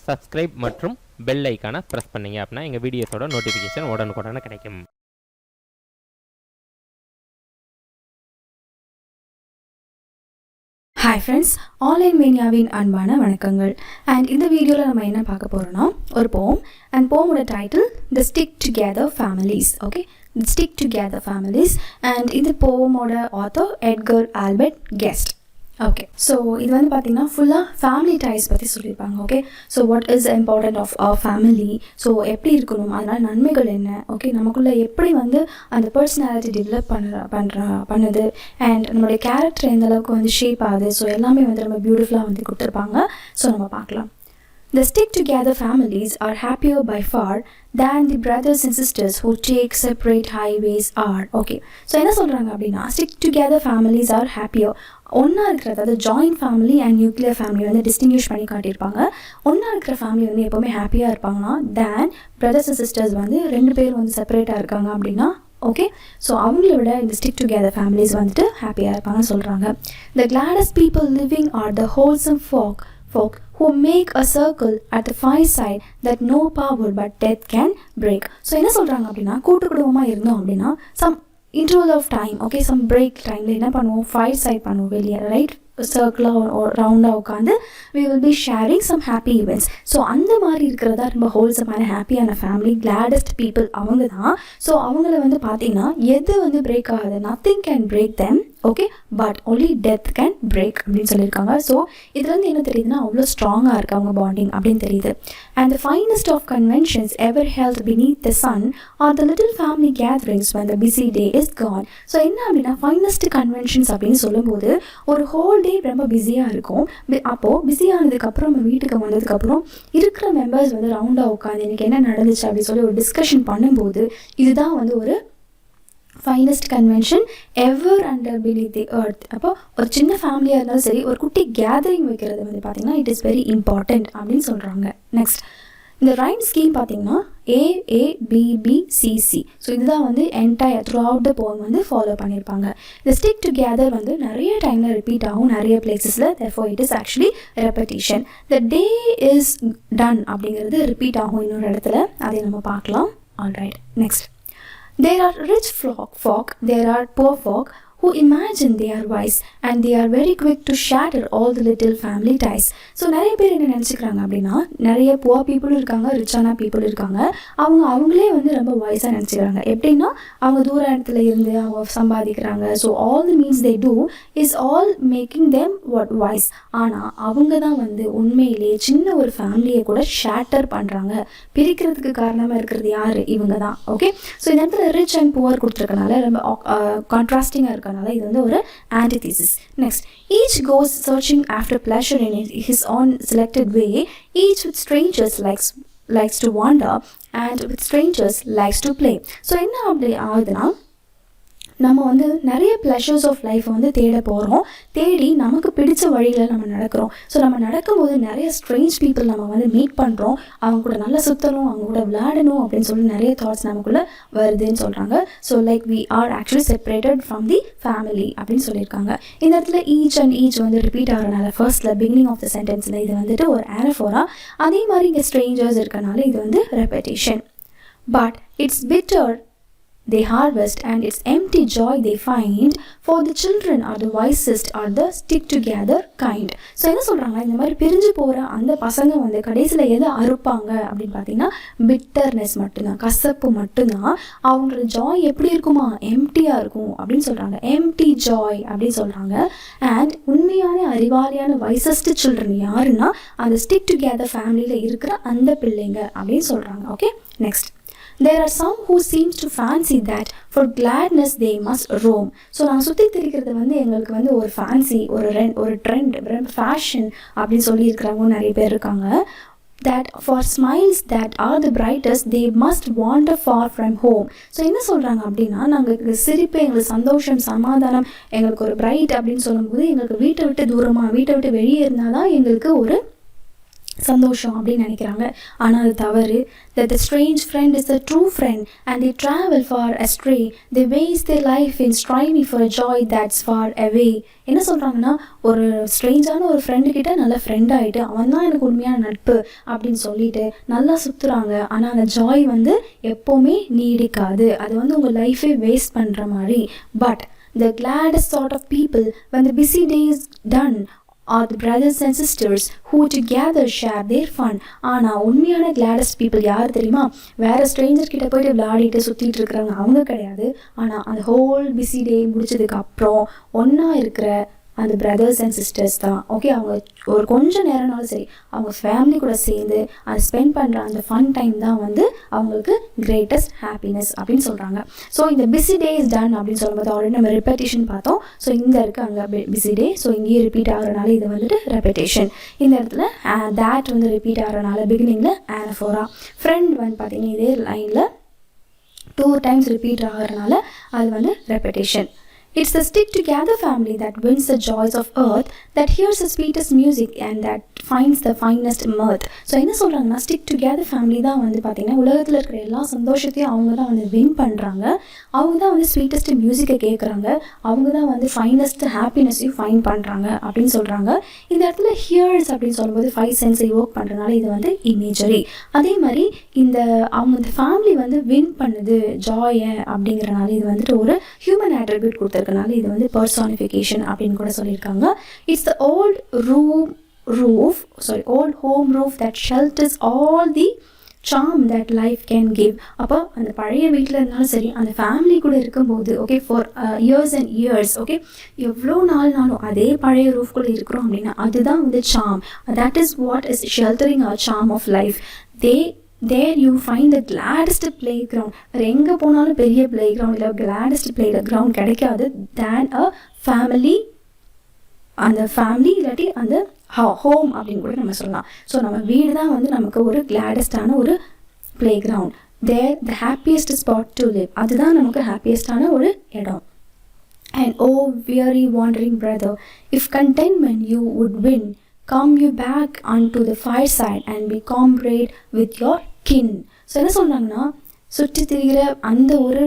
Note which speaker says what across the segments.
Speaker 1: Subscribe மற்றும் bell ஐக்கானை press பண்ணிங்க அப்படின்னா எங்கள் வீடியோஸோட நோட்டிஃபிகேஷன் உடனுக்குடனே கிடைக்கும்.
Speaker 2: Hi friends, ஆன்லைன் மேனியாவின் அன்பான வணக்கங்கள். அண்ட் இந்த வீடியோவில் நம்ம என்ன பார்க்க போகிறோம்னா ஒரு போம். அண்ட் போமோட title the stick together families. Okay, the stick together families. And இந்த போமோட author Edgar Albert Guest. Okay, so இது வந்து பார்த்தீங்கன்னா ஃபுல்லாக ஃபேமிலி டைஸ் பற்றி சொல்லியிருப்பாங்க. Okay, so what is important of our family, so எப்படி இருக்கணும், அதனால் நன்மைகள் என்ன, ஓகே, நமக்குள்ளே எப்படி வந்து அந்த பர்சனாலிட்டி டெவலப் பண்ணுது அண்ட் நம்மளுடைய கேரக்டர் எந்த அளவுக்கு வந்து ஷேப் ஆகுது, ஸோ எல்லாமே வந்து ரொம்ப பியூட்டிஃபுல்லாக வந்து கொடுத்துருப்பாங்க. ஸோ நம்ம பார்க்கலாம். The stick-together families are happier by far than the brothers and sisters who take separate highways are. Okay, so என்ன சொல்கிறாங்க அப்படின்னா stick-together families are happier. ஒன்றா இருக்கிறது, அதாவது joint family and nuclear family வந்து டிஸ்டிங்விஷ் பண்ணி காட்டியிருப்பாங்க. ஒன்றா இருக்கிற ஃபேமிலி வந்து எப்போவுமே ஹாப்பியாக இருப்பாங்கன்னா தேன் பிரதர்ஸ் அண்ட் சிஸ்டர்ஸ் வந்து ரெண்டு பேர் வந்து செப்பரேட்டாக இருக்காங்க அப்படின்னா ஓகே, ஸோ அவங்கள விட இந்த ஸ்டிக் டுகெதர் ஃபேமிலிஸ் வந்துட்டு ஹாப்பியாக இருப்பாங்கன்னு சொல்கிறாங்க. The gladdest people living are the wholesome folk who make a circle at the fireside that no power but death can break. So என்ன சொல்கிறாங்க அப்படின்னா கூட்டு குடும்பமாக இருந்தோம் அப்படின்னா some interval of time, okay, some break டைமில் என்ன பண்ணுவோம், ஃபயர் சைட் பண்ணுவோம் வெளியே, ரைட், சர்க்கிளாக ரவுண்டாக உட்காந்து we will be sharing some happy events. So அந்த மாதிரி இருக்கிறதா ரொம்ப ஹோல்சமான ஹாப்பியான ஃபேமிலி, கிளாடஸ்ட் பீப்புள் அவங்க தான். ஸோ அவங்கள வந்து பார்த்தீங்கன்னா எது வந்து பிரேக் ஆகுது, nothing can break them, okay, but only death can break அப்படின்னு சொல்லியிருக்காங்க. ஸோ இதில் வந்து என்ன தெரியுதுன்னா அவ்வளோ ஸ்ட்ராங்காக இருக்குது அவங்க பாண்டிங் அப்படின்னு தெரியுது. And the finest of conventions ever held beneath the sun are the little family gatherings when the busy day is gone. So என்ன அப்படின்னா ஃபைனஸ்ட் கன்வென்ஷன்ஸ் அப்படின்னு சொல்லும்போது ஒரு ஹோல் டே ரொம்ப பிஸியாக இருக்கும். அப்போது பிஸியானதுக்கப்புறம் நம்ம வீட்டுக்கு வந்ததுக்கப்புறம் இருக்கிற மெம்பர்ஸ் வந்து ரவுண்டாக உட்காந்து எனக்கு என்ன நடந்துச்சு அப்படின்னு சொல்லி ஒரு டிஸ்கஷன் பண்ணும்போது இதுதான் வந்து ஒரு finest convention ever under beneath the earth. அப்போ ஒரு சின்ன ஃபேமிலியாக இருந்தாலும் சரி ஒரு குட்டி கேதரிங் வைக்கிறது வந்து பார்த்திங்கன்னா இட் இஸ் வெரி இம்பார்ட்டண்ட் அப்படின்னு சொல்கிறாங்க. நெக்ஸ்ட் இந்த ரைம் ஸ்கீம் பார்த்தீங்கன்னா AABBCC. ஸோ இதுதான் வந்து என்டையர் த்ரூ அவுட் த போம் வந்து ஃபாலோ பண்ணியிருப்பாங்க. இந்த ஸ்டிக் டுகெதர் வந்து நிறைய டைமில் ரிப்பீட் ஆகும் நிறைய பிளேசஸில். therefore it is actually repetition. the day is done அப்படிங்கிறது ரிப்பீட் ஆகும் இன்னொரு இடத்துல, அதை நம்ம பார்க்கலாம். Alright, next there are rich folk, there are poor folk who imagine they are wise and they are very quick to shatter all the little family ties. So நிறைய பேர் என்ன நினச்சிக்கிறாங்க அப்படின்னா நிறைய புவர் பீப்புளும் இருக்காங்க, ரிச்சான பீப்புள் இருக்காங்க, அவங்களே வந்து ரொம்ப வைஸாக நினச்சிக்கிறாங்க. எப்படின்னா அவங்க தூர இடத்துல இருந்து அவங்க சம்பாதிக்கிறாங்க. So all the means they do is all making them what wise. ஆனால் அவங்க தான் வந்து உண்மையிலேயே சின்ன ஒரு ஃபேமிலியை கூட ஷேட்டர் பண்ணுறாங்க. பிரிக்கிறதுக்கு காரணமாக இருக்கிறது யார், இவங்க தான். ஓகே, ஸோ இந்த இடத்துல ரிச் அண்ட் புவர் கொடுத்துருக்கனால ரொம்ப கான்ட்ராஸ்டிங்காக இருக்க இது வந்து ஒரு antithesis. Next, each goes searching after pleasure in his own selected way. Each with strangers likes to wander and with strangers likes to play. So என்ன அப்படி ஆகுதுன்னா நம்ம வந்து நிறைய ப்ளஷர்ஸ் ஆஃப் லைஃப்பை வந்து தேட போகிறோம். தேடி நமக்கு பிடிச்ச வழியில் நம்ம நடக்கிறோம். ஸோ நம்ம நடக்கும்போது நிறைய ஸ்ட்ரேஞ்ச் பீப்புள் நம்ம வந்து மீட் பண்ணுறோம். அவங்க கூட நல்லா சுற்றணும், அவங்க கூட விளையாடணும் அப்படின்னு சொல்லி நிறைய தாட்ஸ் நமக்குள்ளே வருதுன்னு சொல்கிறாங்க. So like we are actually separated from the family அப்படின்னு சொல்லியிருக்காங்க. இந்த இடத்துல ஈச் அண்ட் ஈச் வந்து ரிப்பீட் ஆகிறனால ஃபர்ஸ்ட்டில் பிகினிங் ஆஃப் த சென்டென்ஸில் இது வந்துட்டு ஒரு ஆனஃபோரா, அதே மாதிரி இங்கே ஸ்ட்ரேஞ்சர்ஸ் இருக்கனால இது வந்து ரெப்படேஷன். But it's bitter they harvest and it's empty joy they find, for the children are the wisest are the stick together kind. So என்ன சொல்கிறாங்க, இந்த மாதிரி பிரிஞ்சு போகிற அந்த பசங்க வந்து கடைசியில் எதை அறுப்பாங்க அப்படின்னு பார்த்தீங்கன்னா பிட்டர்னஸ் மட்டும்தான், கசப்பு மட்டும்தான். அவங்களோட ஜாய் எப்படி இருக்குமா, எம்டியாக இருக்கும் அப்படின்னு சொல்கிறாங்க. எம்டி ஜாய் அப்படின்னு சொல்கிறாங்க. அண்ட் உண்மையான அறிவாளியான வைசஸ்ட் சில்ட்ரன் யாருன்னா அந்த ஸ்டிக் டுகெதர் ஃபேமிலியில் இருக்கிற அந்த பிள்ளைங்க அப்படின்னு சொல்கிறாங்க. Okay, next there are some who seems to fancy that for gladness they must roam. So நான் சுற்றி திரிக்கிறது வந்து எங்களுக்கு வந்து ஒரு ஃபேன்சி, ஒரு ட்ரெண்ட், ஃபேஷன் அப்படின்னு சொல்லியிருக்கிறவங்க நிறைய பேர் இருக்காங்க. that for smiles that are the brightest they must wander far from home. So என்ன சொல்கிறாங்க அப்படின்னா நாங்கள் சிரிப்பு, எங்களுக்கு சந்தோஷம், சமாதானம், எங்களுக்கு ஒரு பிரைட் அப்படின்னு சொல்லும்போது எங்களுக்கு வீட்டை விட்டு தூரமாக, வீட்டை விட்டு வெளியே இருந்தால் தான் எங்களுக்கு ஒரு சந்தோஷம் அப்படின்னு நினைக்கிறாங்க. ஆனால் அது தவறு. That the strange friend is the true friend and they travel far astray. They waste their life in striving for a joy that's far away. என்ன சொல்கிறாங்கன்னா, ஒரு ஸ்ட்ரேஞ்சான ஒரு ஃப்ரெண்டுக்கிட்ட நல்ல ஃப்ரெண்ட் ஆகிட்டு அவன் தான் எனக்கு உண்மையான நட்பு அப்படின்னு சொல்லிட்டு நல்லா சுற்றுறாங்க. ஆனால் அந்த ஜாய் வந்து எப்போவுமே நீடிக்காது. அது வந்து உங்கள் லைஃபே வேஸ்ட் பண்ணுற மாதிரி. But the gladdest sort of people when the busy day is done are the brothers and sisters who together share their fun. ஆனால் உண்மையான கிளாடஸ்ட் பீப்புள் யார் தெரியுமா? வேறு ஸ்ட்ரேஞ்சர் கிட்ட போய்ட்டு விளையாடிட்டு சுற்றிட்டு இருக்கிறவங்க அவங்க கிடையாது. ஆனால் அந்த ஹோல் பிஸி டே முடிச்சதுக்கு அப்புறம் ஒன்றா இருக்கிற அந்த பிரதர்ஸ் அண்ட் சிஸ்டர்ஸ் தான். ஓகே, அவங்க ஒரு கொஞ்சம் நேரம்னாலும் சரி அவங்க ஃபேமிலி கூட சேர்ந்து அதை ஸ்பெண்ட் பண்ணுற அந்த ஃபன் டைம் தான் வந்து அவங்களுக்கு கிரேட்டஸ்ட் ஹாப்பினஸ் அப்படின்னு சொல்கிறாங்க. ஸோ இந்த பிஸி டே இஸ் டன் அப்படின்னு சொல்லும்போது ஆல்ரெடி நம்ம ரெப்படேஷன் பார்த்தோம். ஸோ இங்கே இருக்குது அங்கே பிஸி டே. ஸோ இங்கேயே ரிப்பீட் ஆகிறனால இது வந்துட்டு ரெப்படேஷன். இந்த இடத்துல தேட் வந்து ரிப்பீட் ஆகிறனால பிகினிங்கில் ஆனஃபோரா. ஃப்ரெண்ட் வந்து பார்த்தீங்கன்னா இதே லைனில் 2 times ரிப்பீட் ஆகிறனால அது வந்து ரெப்படேஷன். It's the stick-together family that wins the joys of earth, that hears the sweetest music and that finds the finest mirth. So என்ன சொல்கிறாங்கன்னா, stick-together family தான் வந்து பார்த்திங்கன்னா உலகத்தில் இருக்கிற எல்லா சந்தோஷத்தையும் அவங்க தான் வந்து வின் பண்ணுறாங்க. அவங்க தான் வந்து ஸ்வீட்டஸ்ட் மியூசிக்கை கேட்குறாங்க. அவங்க தான் வந்து ஃபைனஸ்ட் ஹாப்பினஸையும் ஃபைன் பண்ணுறாங்க அப்படின்னு சொல்கிறாங்க. இந்த இடத்துல ஹியர்ஸ் அப்படின்னு சொல்லும்போது 5 சென்ஸை யோக் பண்ணுறதுனால இது வந்து இமேஜரி. அதே மாதிரி அவங்க இந்த ஃபேமிலி வந்து வின் பண்ணுது ஜாயை அப்படிங்கிறனால இது வந்துட்டு ஒரு ஹியூமன் ஆட்ரிபியூட் கொடுத்துருக்கனால இது வந்து பர்சானிஃபிகேஷன் அப்படின்னு கூட சொல்லியிருக்காங்க. It's the old home roof that shelters all the charm that life can give. அப்போ அந்த பழைய வீட்டில் இருந்தாலும் சரி அந்த ஃபேமிலி கூட இருக்கும்போது okay for years and years okay எவ்வளோ நாளும் அதே பழைய ரூஃப் கூட இருக்கிறோம் அப்படின்னா அதுதான் வந்து psalm. That is what is sheltering our psalm of life. There you find the gladdest playground. வேறு எங்கே போனாலும் பெரிய playground இல்லை gladdest playground கிடைக்காது than a family. அந்த ஃபேமிலி இல்லாட்டி அந்த ஹோம் அப்படின்னு கூட நம்ம சொல்லலாம். ஸோ நம்ம வீடு தான் வந்து நமக்கு ஒரு கிளாடஸ்டான ஒரு playground. There the happiest spot to live. அதுதான் நமக்கு ஹாப்பியஸ்டான ஒரு இடம். And oh weary wandering brother, if contentment you would win, come you back unto the fireside and be comrade with your kin. So என்ன சொல்கிறாங்கன்னா, சுற்றி திரிகிற அந்த ஒரு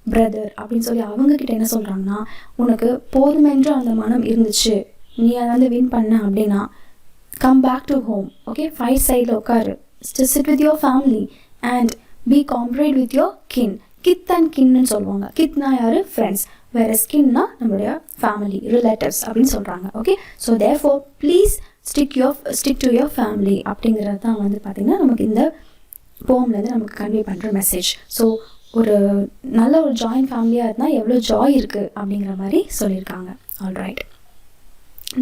Speaker 2: பிரதர் அப்படின்னு சொல்லி அவங்கக்கிட்ட என்ன சொல்கிறாங்கன்னா, உனக்கு போதுமென்ற அந்த மனம் இருந்துச்சு நீ அதை வந்து வின் பண்ண அப்படின்னா come back to home. Okay, fire சைடில் உட்காரு, sit with your family and be comrade with your kin. Kith and கின்னு சொல்லுவாங்க. கித்னா யார்? ஃப்ரெண்ட்ஸ். வேறு ஸ்கின்னா நம்மளுடைய ஃபேமிலி ரிலேட்டிவ்ஸ் அப்படின்னு சொல்கிறாங்க. Okay, so therefore please stick to your family அப்படிங்கிறது தான் வந்து பார்த்திங்கன்னா நமக்கு இந்த போம்லேருந்து நமக்கு கன்வே பண்ணுற மெசேஜ். ஸோ ஒரு நல்ல ஒரு ஜாயின்ட் ஃபேமிலியாக இருந்தால் எவ்வளோ ஜாய் இருக்குது அப்படிங்கிற மாதிரி சொல்லியிருக்காங்க. Alright,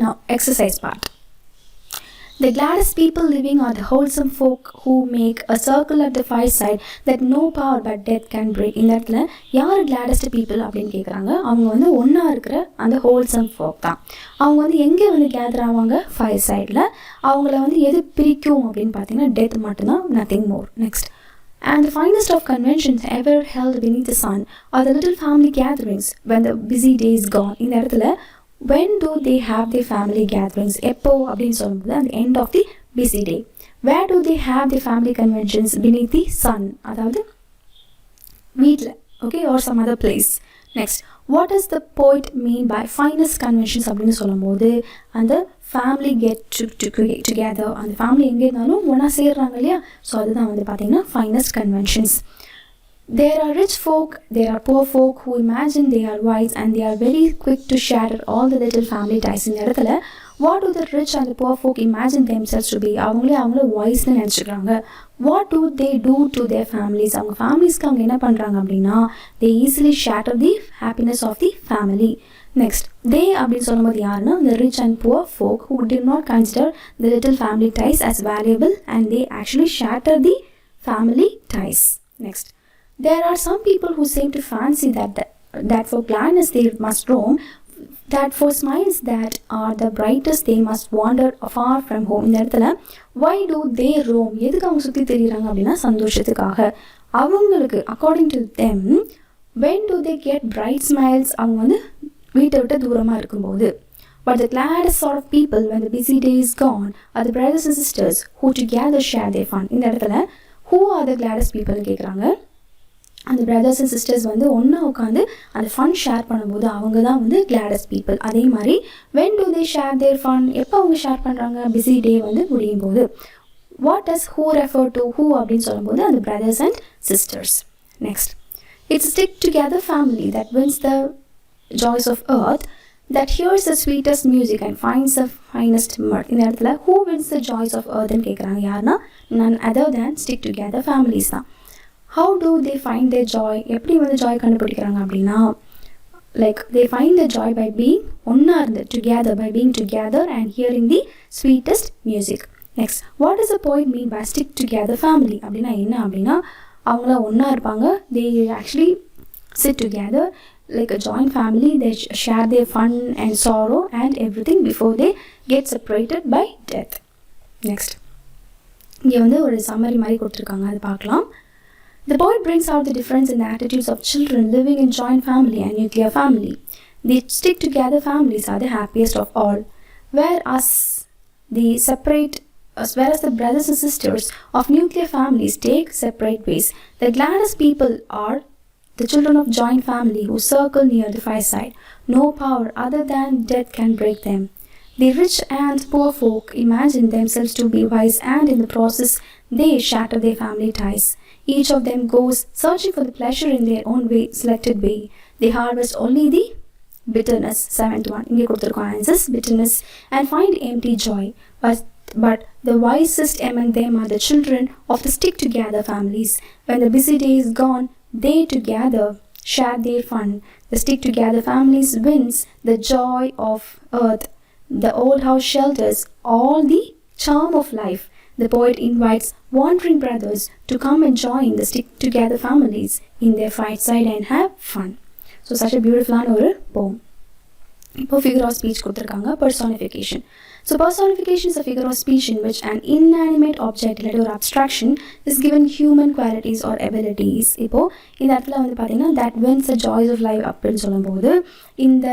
Speaker 2: now exercise part. The gladdest people living are the wholesome folk who make a circle at the fireside that no power but death can break. இந்த இடத்துல யார் gladdest people அப்படின்னு கேட்குறாங்க. அவங்க வந்து ஒன்றா இருக்கிற அந்த ஹோல்சம் ஃபோக் தான். அவங்க வந்து எங்கே வந்து கேதர் ஆவாங்க? ஃபயர் சைடில். அவங்கள வந்து எது பிரிக்கும் அப்படின்னு பார்த்தீங்கன்னா டெத் மட்டும்தான், nothing more. Next, and the finest of conventions ever held beneath the sun are the little family gatherings when the busy day is gone. இந்த இடத்துல when do they have their family gatherings? எப்போ அப்படின்னு சொல்லும்போது at the end of the busy day. Where do they have their family conventions? beneath the sun, அதாவது வீட்டில். Okay, or some other place. Next, what does the poet mean by finest conventions அப்படின்னு சொல்லும்போது அந்த family get together, அந்த family எங்கே இருந்தாலும் ஒன்றா சேர்றாங்க இல்லையா? ஸோ அதுதான் வந்து பார்த்தீங்கன்னா finest conventions. There are rich folk, there are poor folk who imagine they are wise and they are very quick to shatter all the little family ties. இந்த இடத்துல what do the rich and the poor folk imagine themselves to be? அவங்கள வாய்ஸ்னு நினச்சிக்கிறாங்க. What do they do to their families? அவங்க ஃபேமிலிஸ்க்கு அவங்க என்ன பண்ணுறாங்க அப்படின்னா they easily shatter the happiness of the family. Next, they அப்படின்னு சொல்லும்போது யாருன்னா the rich and poor folk who do not consider the little family ties as valuable and they actually shatter the family ties. Next, there are some people who seem to fancy that for gladness they must roam, that for smiles that are the brightest they must wander far from home. இந்த இடத்துல why do they roam? எதுக்கு அவங்க சுற்றி தெரியுறாங்க அப்படின்னா சந்தோஷத்துக்காக. அவங்களுக்கு according to them when do they get bright smiles? அவங்க வந்து வீட்டை விட்டு தூரமாக இருக்கும்போது. But the gladdest sort of people when the busy day is gone are the brothers and sisters who together share their fun. இந்த இடத்துல who are the gladdest people கேட்குறாங்க. அந்த brothers and sisters வந்து ஒன்றா உட்காந்து அந்த ஃபன் ஷேர் பண்ணும்போது அவங்க தான் வந்து gladdest people. அதே மாதிரி when do they share their fun? எப்போ அவங்க ஷேர் பண்ணுறாங்க? பிஸி டே வந்து முடியும் போது. What does who refer to? Who அப்படின்னு சொல்லும்போது அந்த brothers and sisters. Next, it's a stick together family that wins the joys of earth, that hears the sweetest music and finds the finest mirth. இந்த இடத்துல who wins the joys of earth ன்னு கேட்குறாங்க. யாருன்னா none other than stick together families தான். How do they find their joy? எப்படி வந்து Joy கண்டுபிடிக்கிறாங்க அப்படின்னா like they find the joy by being ஒன்றா இருந்து together, by being together and hearing the sweetest music. Next, what does the poet mean by stick together family? அப்படின்னா என்ன அப்படின்னா அவங்கள ஒன்றா இருப்பாங்க. They actually sit together like a joint family. They share their fun and sorrow and everything before they get separated by death. Next, இங்கே வந்து ஒரு summary மாதிரி கொடுத்துருக்காங்க, அது பார்க்கலாம். The poet brings out the difference in the attitudes of children living in joint family and nuclear family. The stick together families are the happiest of all, whereas the brothers and sisters of nuclear families take separate ways. The gladdest people are the children of joint family who circle near the fireside. No power other than death can break them. The rich and poor folk imagine themselves to be wise, and in the process they shatter their family ties. Each of them goes searching for the pleasure in their own selected way. They harvest only the bitterness, 7-1 இங்கே கொடுத்துருக்கோம் answers, bitterness, and find empty joy. But the wisest among them are the children of the stick together families. When the busy day is gone, they together share their fun. The stick together families wins the joy of earth. The old house shelters all the charm of life. The poet invites wandering brothers to come and join the stick together families in their fireside and have fun. So such a beautiful poem. இப்போ figure of speech கொடுத்துருக்காங்க, personification. So personification is a figure of speech in which an inanimate object or abstraction is given human qualities or abilities. இப்போ இந்த இடத்துல வந்து பார்த்தீங்கன்னா that wins the joys of life அப்படின்னு சொல்லும்போது இந்த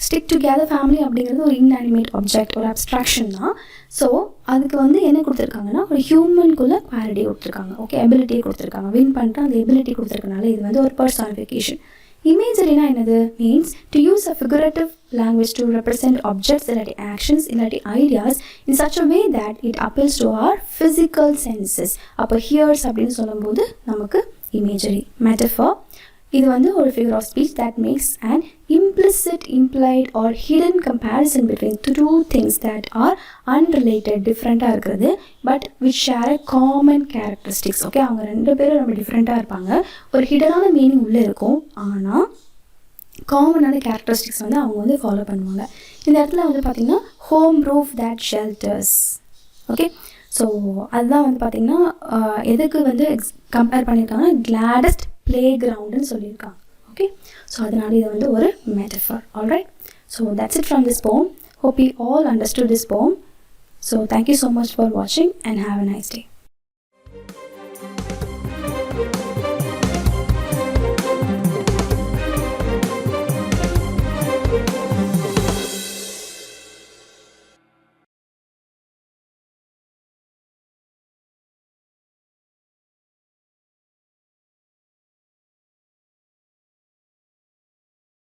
Speaker 2: stick together family அப்படிங்கிறது ஒரு inanimate object ஒரு abstraction தான். ஸோ அதுக்கு வந்து என்ன கொடுத்துருக்காங்கன்னா ஒரு ஹியூமனுக்குள்ள குவாலிட்டி கொடுத்துருக்காங்க, ஓகே, எபிலிட்டி கொடுத்துருக்காங்க. வின் பண்ணிட்டு அந்த எபிலிட்டி கொடுத்துருக்கனால இது வந்து ஒரு personification. Imageryனா என்னது? means to use a figurative language to represent objects இல்லாட்டி actions இல்லாட்டி ideas in such a way that it appeals to our physical senses. அப்போ hears அப்படின்னு சொல்லும்போது நமக்கு imagery. Metaphor, இது வந்து ஒரு figure of speech that makes an implicit, implied or hidden comparison between two things that are unrelated, different-ஆக இருக்கிறது, but which share a common characteristics. Okay, அவங்க ரெண்டு பேரும் ரொம்ப டிஃப்ரெண்ட்டாக இருப்பாங்க, ஒரு ஹிடனான மீனிங் உள்ளே இருக்கும், ஆனால் காமனான கேரக்டரிஸ்டிக்ஸ் வந்து அவங்க வந்து ஃபாலோ பண்ணுவாங்க. இந்த இடத்துல வந்து பார்த்திங்கன்னா home roof that shelters. Okay, so அதுதான் வந்து பார்த்திங்கன்னா எதுக்கு வந்து கம்பேர் பண்ணியிருக்காங்கன்னா கிளாடஸ்ட் பிளே கிரவுண்டுன்னு சொல்லியிருக்காங்க. ஓகே, ஸோ அதனால இது வந்து ஒரு metaphor. Alright, so that's it from this poem. Hope you all understood this poem. So thank you so much for watching and have a nice day.